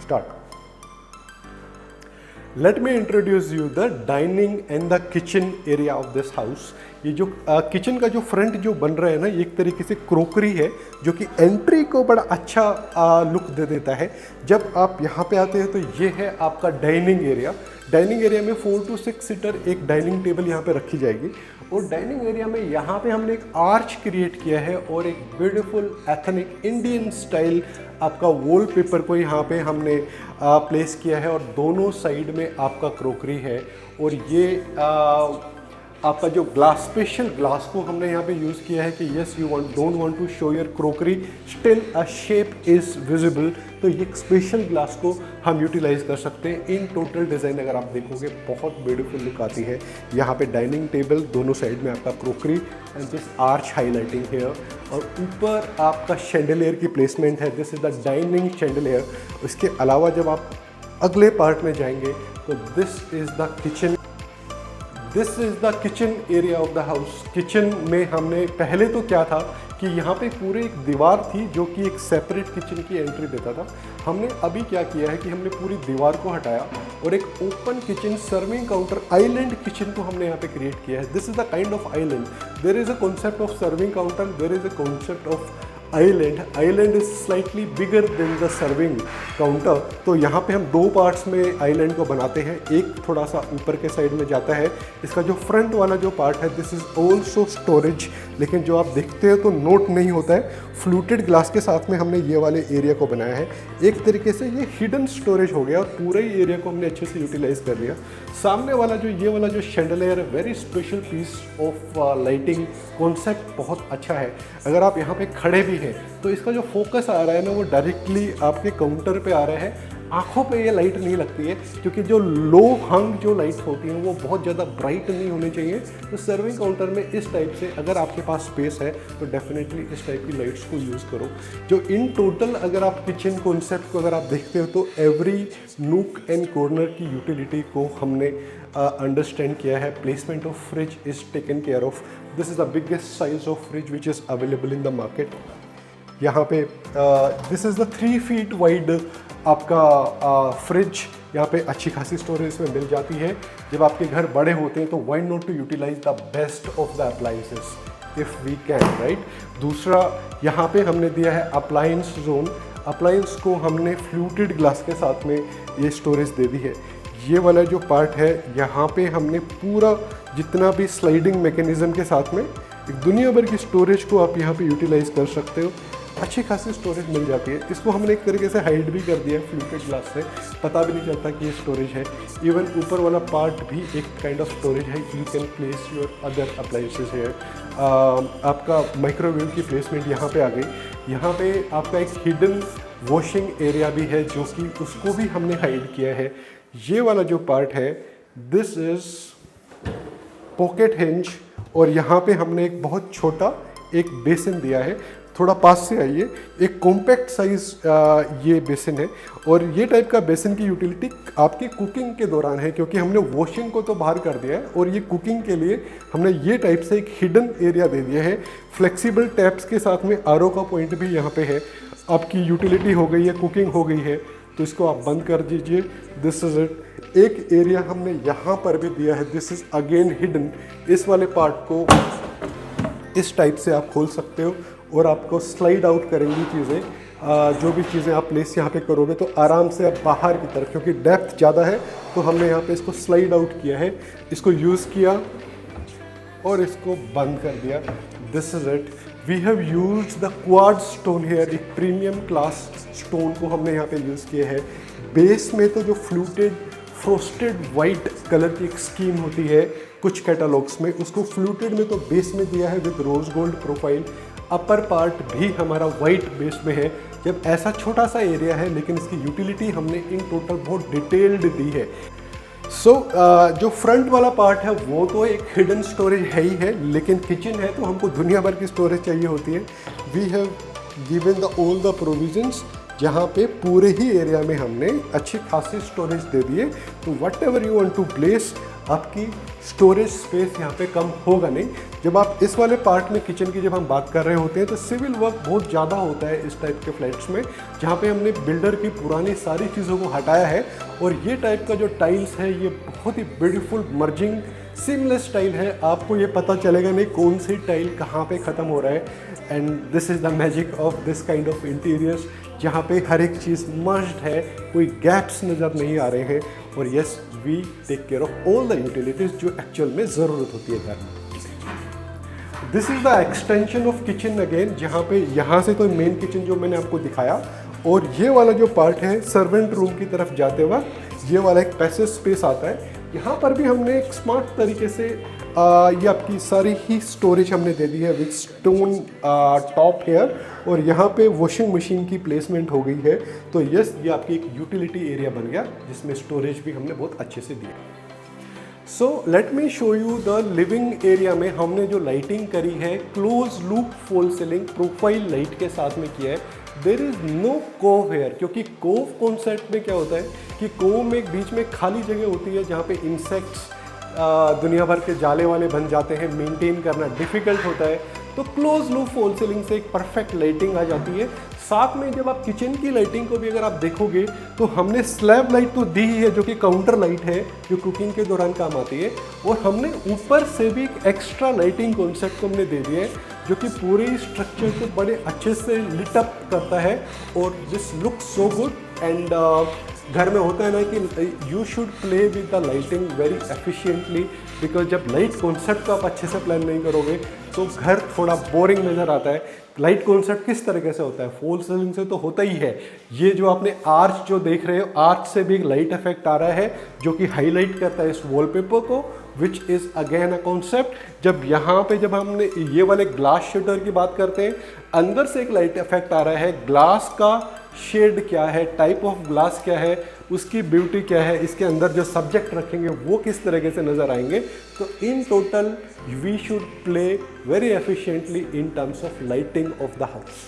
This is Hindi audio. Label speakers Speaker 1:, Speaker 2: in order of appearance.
Speaker 1: Start. Let me introduce you the dining and the kitchen area of this house. ये जो किचन का जो फ्रंट जो बन रहा है ना, ये एक तरीके से क्रोकरी है जो कि एंट्री को बड़ा अच्छा लुक दे देता है। जब आप यहाँ पे आते हैं तो ये है आपका डाइनिंग एरिया। डाइनिंग एरिया में 4 to 6 सीटर एक डाइनिंग टेबल यहाँ पे रखी जाएगी और डाइनिंग एरिया में यहाँ पे हमने एक आर्च क्रिएट किया है और एक ब्यूटीफुल एथनिक इंडियन स्टाइल आपका वॉलपेपर को यहाँ पे हमने प्लेस किया है और दोनों साइड में आपका क्रोकरी है। और ये आपका जो ग्लास, स्पेशल ग्लास को हमने यहाँ पे यूज़ किया है कि yes you don't want to show your crockery still a shape is visible, तो ये स्पेशल ग्लास को हम यूटिलाइज कर सकते हैं। इन टोटल डिज़ाइन अगर आप देखोगे बहुत ब्यूटीफुल लुक आती है। यहाँ पे डाइनिंग टेबल, दोनों साइड में आपका crockery and this arch highlighting here, और ऊपर आपका शैंडलियर की प्लेसमेंट है। This is the dining chandelier. इसके अलावा जब आप अगले पार्ट में जाएंगे तो this is the kitchen. This is the kitchen area of the house. Kitchen में हमने पहले तो क्या था कि यहाँ पे पूरे एक दीवार थी जो कि एक सेपरेट किचन की एंट्री देता था। हमने अभी क्या किया है कि हमने पूरी दीवार को हटाया और एक open kitchen serving counter island kitchen को हमने यहाँ पे क्रिएट किया है। This is the kind of island. There is a concept of serving counter, there is a concept of island. Island is slightly bigger than the serving counter. तो यहाँ पे हम 2 पार्ट्स में आइलैंड को बनाते हैं। एक थोड़ा सा ऊपर के साइड में जाता है। इसका जो फ्रंट वाला जो पार्ट है दिस इज़ ऑल्सो स्टोरेज, लेकिन जो आप देखते हो तो नोट नहीं होता है। फ्लूटेड ग्लास के साथ में हमने ये वाले एरिया को बनाया है। एक तरीके से ये हिडन स्टोरेज हो गया और पूरे ही एरिया को हमने अच्छे से यूटिलाइज कर लिया। सामने वाला जो ये वाला जो शैंडलियर है, very special piece of lighting. Concept बहुत अच्छा है। अगर आप यहाँ पे खड़े भी हैं तो इसका जो फोकस आ रहा है ना वो डायरेक्टली आपके काउंटर पे आ रहा है। आंखों पे ये लाइट नहीं लगती है क्योंकि जो लो हंग जो लाइट होती हैं वो बहुत ज़्यादा ब्राइट नहीं होनी चाहिए। तो सर्विंग काउंटर में इस टाइप से अगर आपके पास स्पेस है तो डेफिनेटली इस टाइप की लाइट्स को यूज़ करो। जो इन टोटल अगर आप किचन कॉन्सेप्ट को अगर आप देखते हो तो एवरी नूक एंड कॉर्नर की यूटिलिटी को हमने अंडरस्टैंड किया है। Placement of fridge is taken care of. This is the biggest size of fridge which is available in the market. यहाँ पे this is the 3 feet wide आपका फ्रिज। यहाँ पे अच्छी खासी स्टोरेज में मिल जाती है। जब आपके घर बड़े होते हैं तो why not to utilize the best of the appliances if we can, right. दूसरा यहाँ पे हमने दिया है अप्लायंस जोन। अप्लायंस को हमने फ्लूटेड ग्लास के साथ में ये स्टोरेज दे दी है। ये वाला जो पार्ट है यहाँ पे हमने पूरा जितना भी स्लाइडिंग मैकेनिज्म के साथ में एक दुनिया भर की स्टोरेज को आप यहाँ पे यूटिलाइज कर सकते हो। अच्छी खासी स्टोरेज मिल जाती है। इसको हमने एक तरीके से हाइड भी कर दिया है फ्लूटेड ग्लास से, पता भी नहीं चलता कि ये स्टोरेज है। इवन ऊपर वाला पार्ट भी एक काइंड ऑफ स्टोरेज है। You can place your other appliances है। आपका माइक्रोवेव की प्लेसमेंट यहाँ पे आ गई। यहाँ पे आपका एक हिडन वॉशिंग एरिया भी है जो कि उसको भी हमने हाइड किया है। ये वाला जो पार्ट है दिस इज़ पॉकेट हिंज और यहाँ पे हमने एक बहुत छोटा एक बेसिन दिया है। थोड़ा पास से आइए, एक कॉम्पैक्ट साइज ये बेसिन है और ये टाइप का बेसिन की यूटिलिटी आपकी कुकिंग के दौरान है क्योंकि हमने वॉशिंग को तो बाहर कर दिया है और ये कुकिंग के लिए हमने ये टाइप से एक हिडन एरिया दे दिया है। फ्लेक्सिबल टैप्स के साथ में आरओ का पॉइंट भी यहाँ पे है। आपकी यूटिलिटी हो गई है, कुकिंग हो गई है तो इसको आप बंद कर दीजिए। This is it. एक एरिया हमने यहाँ पर भी दिया है, दिस इज़ अगेन हिडन। इस वाले पार्ट को इस टाइप से आप खोल सकते हो और आपको स्लाइड आउट करेंगी चीज़ें। जो भी चीज़ें आप प्लेस यहाँ पे करोगे तो आराम से आप बाहर की तरफ, क्योंकि डेप्थ ज़्यादा है तो हमने यहाँ पे इसको स्लाइड आउट किया है। इसको यूज़ किया और इसको बंद कर दिया। This is it. We have used the quad stone here. एक प्रीमियम क्लास स्टोन को हमने यहाँ पे यूज़ किया है। बेस में तो जो फ्लूटेड फ्रोस्टेड वाइट कलर की एक स्कीम होती है कुछ कैटलॉग्स में, उसको फ्लूटेड में तो बेस में दिया है with rose gold profile. Upper part भी हमारा वाइट बेस में है। जब ऐसा छोटा सा एरिया है लेकिन इसकी यूटिलिटी हमने इन टोटल बहुत डिटेल्ड दी है। जो फ्रंट वाला पार्ट है वो तो एक हिडन स्टोरेज है ही है, लेकिन किचन है तो हमको दुनिया भर की स्टोरेज चाहिए होती है। We have given the all the provisions, जहाँ पे पूरे ही एरिया में हमने अच्छी खासी स्टोरेज दे दिए। तो whatever you want to place, आपकी स्टोरेज स्पेस यहाँ पे कम होगा नहीं। जब आप इस वाले पार्ट में किचन की जब हम बात कर रहे होते हैं तो सिविल वर्क बहुत ज़्यादा होता है इस टाइप के फ्लैट्स में, जहाँ पे हमने बिल्डर की पुरानी सारी चीज़ों को हटाया है। और ये टाइप का जो टाइल्स है ये बहुत ही ब्यूटीफुल मर्जिंग सीमलेस टाइल है, आपको ये पता चलेगा नहीं कौन सी टाइल कहाँ पे ख़त्म हो रहा है। And this is the magic of this kind of interiors, जहाँ पे हर एक चीज़ मर्ज्ड है, कोई गैप्स नज़र नहीं आ रहे हैं। और yes, we take care of all the utilities जो एक्चुअल में ज़रूरत होती है घर में। This is the extension of kitchen again, जहाँ पे यहाँ से तो मेन किचन जो मैंने आपको दिखाया, और ये वाला जो पार्ट है सर्वेंट रूम की तरफ जाते वक्त ये वाला एक पैसेज स्पेस आता है। यहाँ पर भी हमने एक स्मार्ट तरीके से ये आपकी सारी ही स्टोरेज हमने दे दी है विद स्टोन टॉप हेयर, और यहाँ पे वॉशिंग मशीन की प्लेसमेंट हो गई है। तो यस, ये आपकी एक यूटिलिटी एरिया बन गया जिसमें स्टोरेज भी हमने बहुत अच्छे से दी है। So let me show you the living area में हमने जो लाइटिंग करी है close loop fall ceiling profile light के साथ में किया है। There is no cove here, क्योंकि कोव कॉन्सेप्ट में क्या होता है कि कोव में एक बीच में खाली जगह होती है जहाँ पे इंसेक्ट्स दुनिया भर के जाले वाले बन जाते हैं, मेंटेन करना डिफ़िकल्ट होता है। तो क्लोज लूप फॉल सीलिंग से एक परफेक्ट लाइटिंग आ जाती है। साथ में जब आप किचन की लाइटिंग को भी अगर आप देखोगे तो हमने स्लैब लाइट तो दी ही है जो कि काउंटर लाइट है जो कुकिंग के दौरान काम आती है, और हमने ऊपर से भी एक एक्स्ट्रा लाइटिंग कॉन्सेप्ट को हमने दे दिया है जो कि पूरे स्ट्रक्चर को बड़े अच्छे से लिट अप करता है। और this look so good. And घर में होता है ना कि you should play with the lighting very efficiently, because जब लाइट कॉन्सेप्ट को आप अच्छे से प्लान नहीं करोगे तो घर थोड़ा बोरिंग नज़र आता है। लाइट कॉन्सेप्ट किस तरीके से होता है, फॉल सीलिंग से तो होता ही है। ये जो आपने आर्च जो देख रहे हो, आर्च से भी एक लाइट इफेक्ट आ रहा है जो कि हाईलाइट करता है इस वॉलपेपर को, which is again a concept. जब यहाँ पे जब हमने ये वाले ग्लास शटर की बात करते हैं, अंदर से एक लाइट इफेक्ट आ रहा है। ग्लास का शेड क्या है, टाइप ऑफ ग्लास क्या है, उसकी ब्यूटी क्या है, इसके अंदर जो सब्जेक्ट रखेंगे वो किस तरीके से नज़र आएंगे। तो in total we should play very efficiently in terms of lighting of the house.